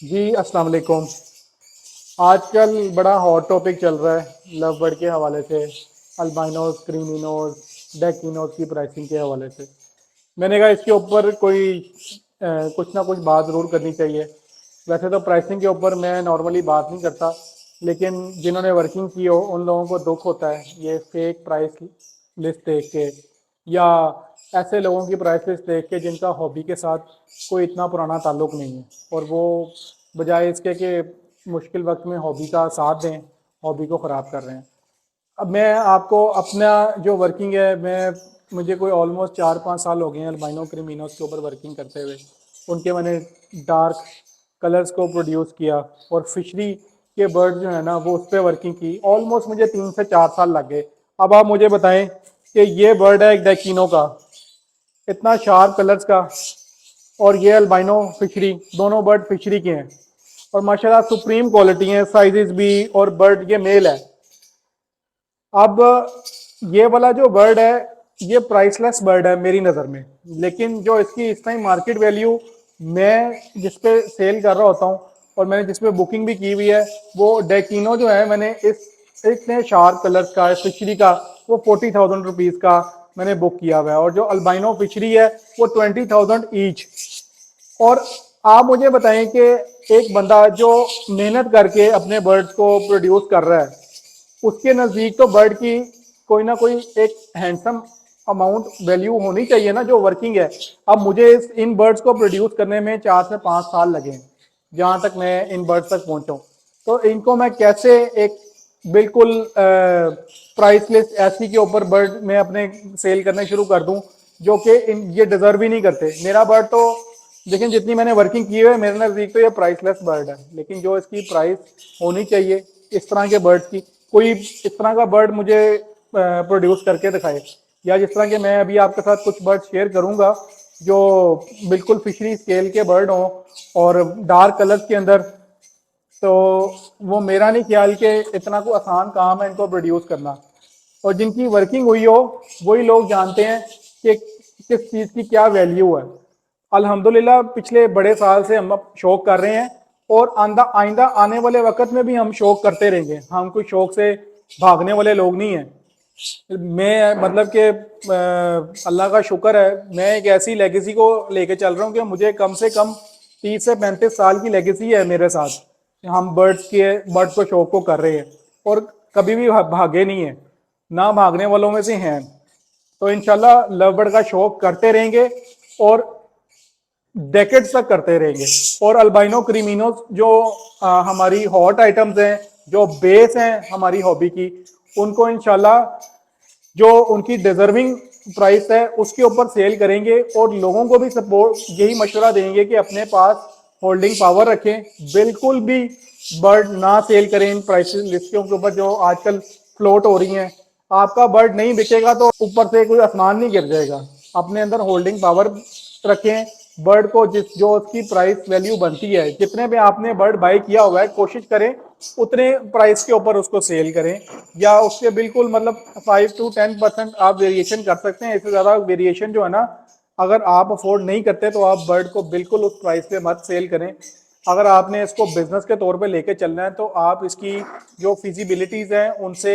जी अस्सलाम वालेकुम। आजकल बड़ा हॉट टॉपिक चल रहा है लव बर्ड के हवाले से, अल्बाइनोज, क्रीमिनोज, डेकिनोज की प्राइसिंग के हवाले से। मैंने कहा इसके ऊपर कोई कुछ ना कुछ बात ज़रूर करनी चाहिए। वैसे तो प्राइसिंग के ऊपर मैं नॉर्मली बात नहीं करता, लेकिन जिन्होंने वर्किंग की हो उन लोगों को दुख होता है ये फेक प्राइस लिस्ट देख के, या ऐसे लोगों की प्राइस लिस्ट देख के जिनका हॉबी के साथ कोई इतना पुराना ताल्लुक़ नहीं है, और वो बजाय इसके कि मुश्किल वक्त में हॉबी का साथ दें, हॉबी को ख़राब कर रहे हैं। अब मैं आपको अपना जो वर्किंग है, मुझे कोई ऑलमोस्ट 4-5 साल हो गए हैं अल्बाइनो क्रिमिनोस के ऊपर वर्किंग करते हुए। उनके मैंने डार्क कलर्स को प्रोड्यूस किया, और फिशरी के बर्ड जो है ना वो उस पर वर्किंग की। ऑलमोस्ट मुझे 3 से 4 साल लग गए। अब आप मुझे बताएं कि ये बर्ड है एक डेकिनो का, इतना शार्प कलर्स का, और ये अल्बाइनो फिशरी, दोनों बर्ड फिशरी के हैं और माशाल्लाह सुप्रीम क्वालिटी है, साइजेस भी, और बर्ड ये मेल है। अब ये वाला जो बर्ड है ये प्राइसलेस बर्ड है मेरी नज़र में, लेकिन जो इसकी इस टाइम मार्केट वैल्यू मैं जिस पे सेल कर रहा होता हूँ और मैंने जिस पे बुकिंग भी की हुई है, वो डेकिनो जो है, मैंने इस इतने शार्प कलर्स का फिशरी का वो 40,000 रुपीज़ का मैंने बुक किया हुआ है, और जो अल्बाइनो फिशरी है वो 20,000 ईच। और आप मुझे बताएं कि एक बंदा जो मेहनत करके अपने बर्ड्स को प्रोड्यूस कर रहा है, उसके नज़दीक तो बर्ड की कोई ना कोई एक हैंडसम अमाउंट वैल्यू होनी चाहिए ना, जो वर्किंग है। अब मुझे इन बर्ड्स को प्रोड्यूस करने में 4 से 5 साल लगे हैं, जहाँ तक मैं इन बर्ड्स तक पहुँचा हूँ। तो इनको मैं कैसे एक बिल्कुल प्राइस लिस्ट ऐसी के ऊपर बर्ड में अपने सेल करने शुरू कर दूं, जो कि ये डिजर्व ही नहीं करते। मेरा बर्ड तो लेकिन जितनी मैंने वर्किंग की है मेरे नज़दीक तो ये प्राइसलेस बर्ड है, लेकिन जो इसकी प्राइस होनी चाहिए इस तरह के बर्ड्स की, कोई इस तरह का बर्ड मुझे प्रोड्यूस करके दिखाए। या जिस तरह के मैं अभी आपके साथ कुछ बर्ड शेयर करूंगा जो बिल्कुल फिशरी स्केल के बर्ड हों और डार्क कलर्स के अंदर, तो वो मेरा नहीं ख्याल कि इतना कोई आसान काम है इनको प्रोड्यूस करना। और जिनकी वर्किंग हुई हो वही लोग जानते हैं कि किस चीज़ की क्या वैल्यू है। अल्हम्दुलिल्लाह पिछले बड़े साल से हम अब शौक कर रहे हैं, और आइंदा आने वाले वक्त में भी हम शौक करते रहेंगे। हम कोई शौक से भागने वाले लोग नहीं हैं। मैं मतलब कि अल्लाह का शुक्र है, मैं एक ऐसी लेगेसी को लेके चल रहा हूँ कि मुझे कम से कम 30 से 35 साल की लेगेसी है मेरे साथ। हम बर्ड्स को शौक को कर रहे हैं और कभी भी भागे नहीं है, ना भागने वालों में से हैं। तो इंशाल्लाह लव बर्ड का शौक करते रहेंगे और डेकेड्स तक करते रहेंगे। और अल्बाइनो क्रीमिनोस जो हमारी हॉट आइटम्स हैं, जो बेस हैं हमारी हॉबी की, उनको इंशाल्लाह जो उनकी डिजर्विंग प्राइस है उसके ऊपर सेल करेंगे, और लोगों को भी सपोर्ट यही मशवरा देंगे कि अपने पास होल्डिंग पावर रखें। बिल्कुल भी बर्ड ना सेल करें इन प्राइस लिस्टों के ऊपर जो आजकल फ्लोट हो रही हैं। आपका बर्ड नहीं बिकेगा तो ऊपर से कोई आसमान नहीं गिर जाएगा। अपने अंदर होल्डिंग पावर रखें। बर्ड को जो उसकी प्राइस वैल्यू बनती है, जितने पे आपने बर्ड बाई किया हुआ है, कोशिश करें उतने प्राइस के ऊपर उसको सेल करें, या उसके बिल्कुल मतलब 5 to 10% आप वेरिएशन कर सकते हैं। इससे ज़्यादा वेरिएशन जो है ना, अगर आप अफोर्ड नहीं करते तो आप बर्ड को बिल्कुल उस प्राइस पे मत सेल करें। अगर आपने इसको बिजनेस के तौर पे लेके चलना है तो आप इसकी जो फिजिबिलिटीज़ हैं उनसे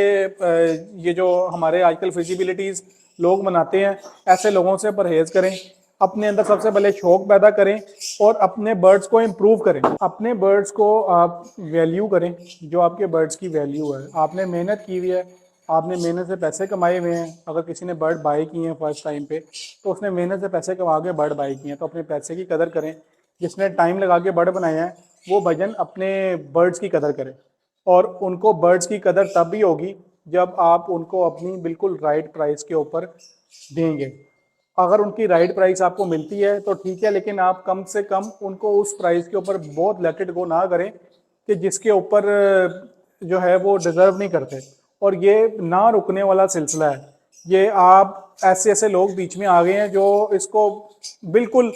ये जो हमारे आजकल फिजिबिलिटीज़ लोग मनाते हैं, ऐसे लोगों से परहेज़ करें। अपने अंदर सबसे पहले शौक पैदा करें और अपने बर्ड्स को इम्प्रूव करें। अपने बर्ड्स को आप वैल्यू करें, जो आपके बर्ड्स की वैल्यू है। आपने मेहनत की हुई है, आपने मेहनत से पैसे कमाए हुए हैं। अगर किसी ने बर्ड बाई किए हैं फर्स्ट टाइम पे, तो उसने मेहनत से पैसे कमा के बर्ड बाई किए हैं, तो अपने पैसे की कदर करें। जिसने टाइम लगा के बर्ड बनाए हैं वो भजन अपने बर्ड्स की कदर करें। और उनको बर्ड्स की कदर तब भी होगी जब आप उनको अपनी बिल्कुल राइट प्राइस के ऊपर देंगे। अगर उनकी राइट प्राइस आपको मिलती है तो ठीक है, लेकिन आप कम से कम उनको उस प्राइस के ऊपर बहुत लेट इट गो ना करें कि जिसके ऊपर जो है वो डिजर्व नहीं करते। और ये ना रुकने वाला सिलसिला है। ये आप ऐसे ऐसे लोग बीच में आ गए हैं जो इसको बिल्कुल,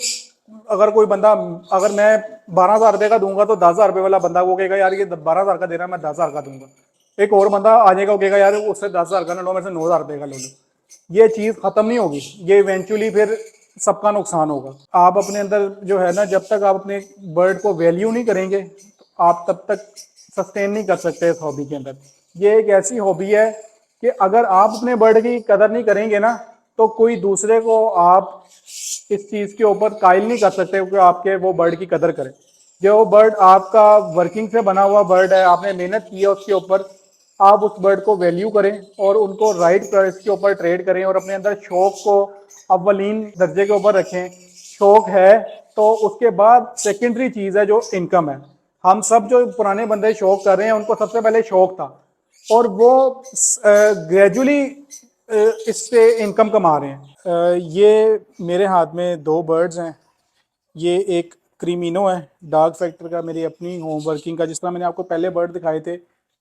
अगर कोई बंदा, अगर मैं 12,000 रुपये का दूंगा तो 10,000 रुपये वाला बंदा वो कहेगा यार ये 12,000 का दे रहा है, मैं 10,000 का दूंगा। एक और बंदा आ जाएगा, वो कहेगा यार उससे 10,000 का ना लो, मैं से 9,000 रुपये का लो लो। ये चीज़ ख़त्म नहीं होगी। ये इवेंचुअली फिर सबका नुकसान होगा। आप अपने अंदर जो है ना, जब तक आप अपने बर्ड को वैल्यू नहीं करेंगे तो आप तब तक सस्टेन नहीं कर सकते इस हॉबी के अंदर। ये एक ऐसी हॉबी है कि अगर आप अपने बर्ड की कदर नहीं करेंगे ना, तो कोई दूसरे को आप इस चीज के ऊपर कायल नहीं कर सकते कि आपके वो बर्ड की कदर करे। जो बर्ड आपका वर्किंग से बना हुआ बर्ड है, आपने मेहनत की है उसके ऊपर, आप उस बर्ड को वैल्यू करें और उनको राइट प्राइस के ऊपर ट्रेड करें और अपने अंदर शौक को अव्वलीन दर्जे के ऊपर रखें। शौक है तो उसके बाद सेकेंडरी चीज है जो इनकम है। हम सब जो पुराने बंदे शौक कर रहे हैं उनको सबसे पहले शौक था और वो ग्रेजुअली इससे इनकम कमा रहे हैं। ये मेरे हाथ में दो बर्ड्स हैं। ये एक क्रीमिनो है डार्क फैक्टर का, मेरी अपनी होम वर्किंग का, जिस तरह मैंने आपको पहले बर्ड दिखाए थे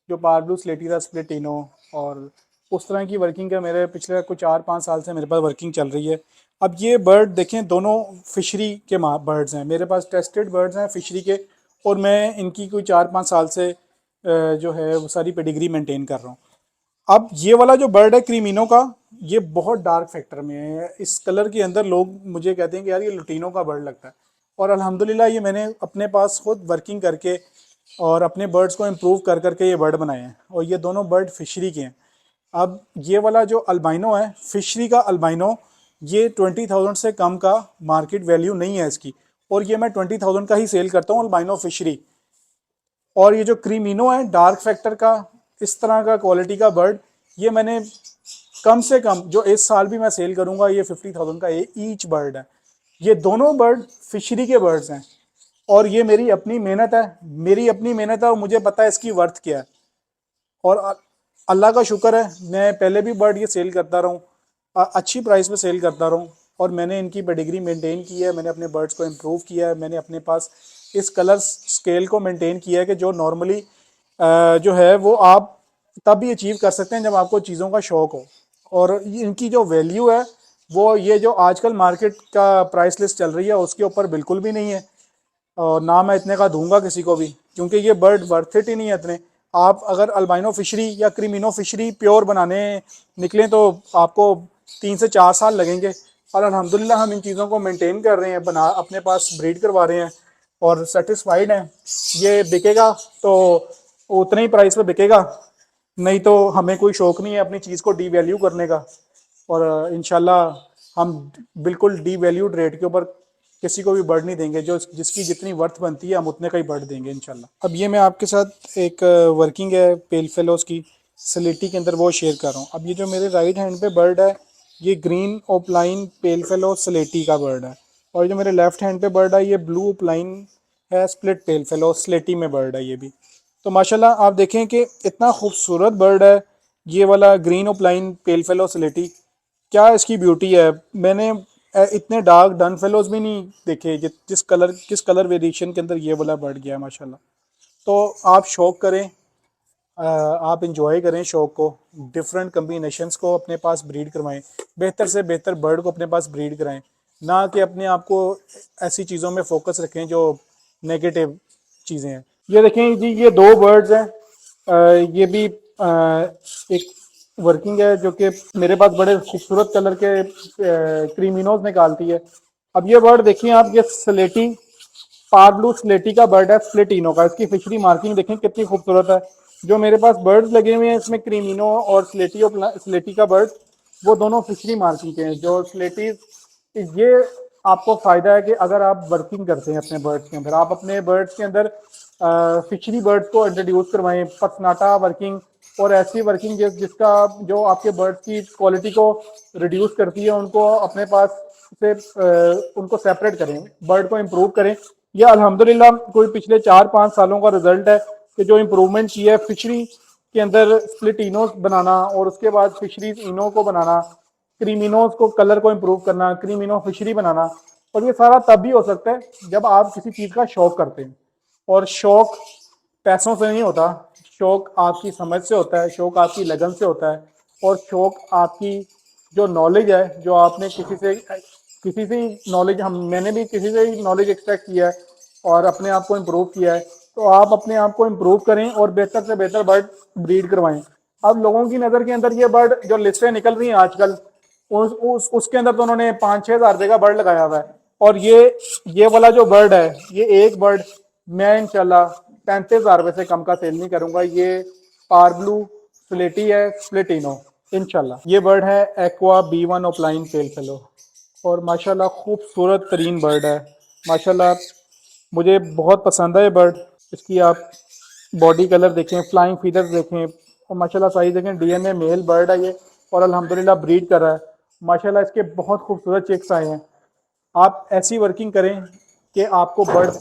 जो पार्ब्लू स्लेटी था स्प्लिटिनो, और उस तरह की वर्किंग का मेरे पिछले कुछ 4-5 साल से मेरे पास वर्किंग चल रही है। अब ये बर्ड देखें, दोनों फिशरी के बर्ड्स हैं, मेरे पास टेस्टेड बर्ड्स हैं फिशरी के, और मैं इनकी कोई 4-5 साल से जो है वो सारी पेडिग्री मेंटेन कर रहा हूँ। अब ये वाला जो बर्ड है क्रीमिनो का, ये बहुत डार्क फैक्टर में है। इस कलर के अंदर लोग मुझे कहते हैं कि यार ये लुटीनो का बर्ड लगता है, और अल्हम्दुलिल्लाह ये मैंने अपने पास खुद वर्किंग करके और अपने बर्ड्स को इम्प्रूव कर करके ये बर्ड बनाए हैं, और ये दोनों बर्ड फिशरी के हैं। अब ये वाला जो अल्बाइनो है फिशरी का अल्बाइनो, ये 20,000 से कम का मार्केट वैल्यू नहीं है इसकी, और ये मैं 20,000 का ही सेल करता हूँ अल्बाइनो फिशरी। और ये जो क्रीमिनो है डार्क फैक्टर का, इस तरह का क्वालिटी का बर्ड, ये मैंने कम से कम जो इस साल भी मैं सेल करूंगा ये 50,000 का ये ईच बर्ड है। ये दोनों बर्ड फिशरी के बर्ड्स हैं, और ये मेरी अपनी मेहनत है, मेरी अपनी मेहनत है, और मुझे पता है इसकी वर्थ क्या है। और अल्लाह का शुक्र है मैं पहले भी बर्ड ये सेल करता रहूँ, अच्छी प्राइस पे सेल करता रहूँ, और मैंने इनकी पेडिग्री मेंटेन की है, मैंने अपने बर्ड्स को इम्प्रूव किया है, मैंने अपने पास इस कलर स्केल को मेंटेन किया है कि जो नॉर्मली जो है वो आप तब भी अचीव कर सकते हैं जब आपको चीज़ों का शौक हो। और इनकी जो वैल्यू है वो ये जो आजकल मार्केट का प्राइस लिस्ट चल रही है उसके ऊपर बिल्कुल भी नहीं है, और ना मैं इतने का दूंगा किसी को भी, क्योंकि ये बर्ड वर्थ इट ही नहीं है इतने। आप अगर अल्बाइनो फिशरी या क्रीमिनो फिशरी प्योर बनाने निकलें तो आपको 3 से 4 साल लगेंगे, और अल्हम्दुलिल्लाह हम इन चीज़ों को मेंटेन कर रहे हैं, बना अपने पास ब्रीड करवा रहे हैं और सेटिस्फाइड हैं। ये बिकेगा तो उतने ही प्राइस पे बिकेगा, नहीं तो हमें कोई शौक नहीं है अपनी चीज़ को डी वैल्यू करने का। और इंशाल्लाह हम बिल्कुल डी वैल्यूड रेट के ऊपर किसी को भी बर्ड नहीं देंगे, जो जिसकी जितनी वर्थ बनती है हम उतने का ही बर्ड देंगे इंशाल्लाह। अब ये मैं आपके साथ एक वर्किंग है पेल फेलोज की सलेटी के अंदर वो शेयर कर रहा हूँ। अब ये जो मेरे राइट हैंड पे बर्ड है ये ग्रीन ओपलाइन पेल फेलो सलेटी का बर्ड है, और जो मेरे लेफ्ट हैंड पे बर्ड है ये ब्लू ओपलाइन है स्प्लिट पेल फेलो स्लेटी में बर्ड है ये भी। तो माशाल्लाह आप देखें कि इतना खूबसूरत बर्ड है ये वाला ग्रीन ओपलाइन पेल फेलो स्लेटी। क्या इसकी ब्यूटी है, मैंने इतने डार्क डन फेलोज भी नहीं देखे किस कलर वेरिएशन के अंदर ये वाला बर्ड गया है माशाल्लाह। तो आप शौक करें, आप इंजॉय करें शौक को, डिफरेंट कम्बिनेशंस को अपने पास ब्रीड करवाएं, बेहतर से बेहतर बर्ड को अपने पास ब्रीड कराएं, ना कि अपने आप को ऐसी चीज़ों में फोकस रखें जो नेगेटिव चीज़ें हैं। ये देखें जी, ये दो बर्ड्स हैं, ये भी एक वर्किंग है जो कि मेरे पास बड़े खूबसूरत कलर के क्रीमिनोज निकालती है। अब ये बर्ड देखिए आप, ये स्लेटी पार्ब्लू स्लेटी का बर्ड है स्प्लिटिनो का, इसकी फिशरी मार्किंग देखें कितनी खूबसूरत है। जो मेरे पास बर्ड्स लगे हुए हैं इसमें क्रीमिनो और स्लेटी का बर्ड, वो दोनों फिशरी मार्किंग के हैं। जो स्लेटी, ये आपको फायदा है कि अगर आप वर्किंग करते हैं अपने बर्ड्स के अंदर, आप अपने बर्ड्स के अंदर फिशरी बर्ड्स को इंट्रोड्यूस करवाएं, पसनाटा वर्किंग और ऐसी वर्किंग जिसका जो आपके बर्ड्स की क्वालिटी को रिड्यूस करती है, उनको अपने पास से उनको सेपरेट करें, बर्ड को इम्प्रूव करें। यह अल्हम्दुलिल्लाह कोई पिछले 4-5 सालों का रिजल्ट है कि जो इम्प्रूवमेंट की है फिशरी के अंदर स्प्लिट इनो बनाना और उसके बाद फिशरीज इनो को बनाना, क्रीमिनोज को कलर को इम्प्रूव करना, क्रीमिनो फिशरी बनाना। और ये सारा तब भी हो सकता है जब आप किसी चीज़ का शौक करते हैं, और शौक पैसों से नहीं होता, शौक आपकी समझ से होता है, शौक आपकी लगन से होता है, और शौक आपकी जो नॉलेज है, जो आपने किसी से नॉलेज, हम मैंने भी किसी से ही नॉलेज एक्सट्रैक्ट किया है और अपने आप को इम्प्रूव किया है। तो आप अपने आप को इम्प्रूव करें और बेहतर से बेहतर बर्ड ब्रीड करवाएं। अब लोगों की नज़र के अंदर ये बर्ड जो लिस्टें निकल रही हैं आजकल, उसके अंदर तो उन्होंने 5-6 हज़ार रुपये का बर्ड लगाया हुआ है। और ये वाला जो बर्ड है, ये एक बर्ड मैं इंशाल्लाह 35,000 रुपये से कम का सेल नहीं करूंगा। ये पारब्लू स्लेटी है, स्प्लिटिनो, इंशाल्लाह। ये बर्ड है एक्वा B1 ओपलाइन पेल फेलो, और माशाल्लाह खूबसूरत तरीन बर्ड है। माशाल्लाह मुझे बहुत पसंद है ये बर्ड। इसकी आप बॉडी कलर देखें, फ्लाइंग फीदर्स देखें, और माशाल्लाह साइज देखें। डीएनए मेल बर्ड है ये, और अल्हम्दुलिल्लाह ब्रीड कर रहा है। माशाल्लाह इसके बहुत खूबसूरत चिक्स आए हैं। आप ऐसी वर्किंग करें कि आपको बर्ड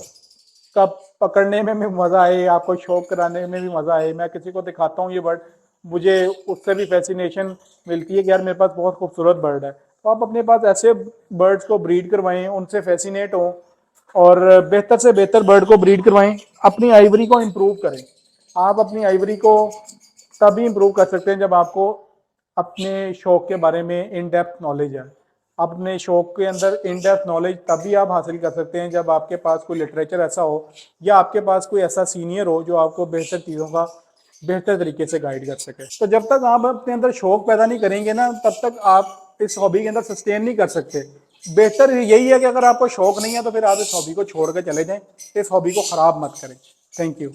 का पकड़ने में भी मज़ा आए, आपको शौक कराने में भी मज़ा आए। मैं किसी को दिखाता हूँ ये बर्ड, मुझे उससे भी फैसिनेशन मिलती है कि यार मेरे पास बहुत खूबसूरत बर्ड है। तो आप अपने पास ऐसे बर्ड्स को ब्रीड करवाएं, उनसे फैसिनेट हों, और बेहतर से बेहतर बर्ड को ब्रीड करवाएं। अपनी आइवरी को इम्प्रूव करें। आप अपनी आइवरी को तभी इम्प्रूव कर सकते हैं जब आपको अपने शौक के बारे में इन डेप्थ नॉलेज है। अपने शौक के अंदर इन डेप्थ नॉलेज तभी आप हासिल कर सकते हैं जब आपके पास कोई लिटरेचर ऐसा हो, या आपके पास कोई ऐसा सीनियर हो जो आपको बेहतर चीज़ों का बेहतर तरीके से गाइड कर सके। तो जब तक आप अपने अंदर शौक पैदा नहीं करेंगे ना, तब तक आप इस हॉबी के अंदर सस्टेन नहीं कर सकते। बेहतर यही है कि अगर आपको शौक नहीं है तो फिर आप इस हॉबी को छोड़ कर चले जाएं, इस हॉबी को ख़राब मत करें। Thank you.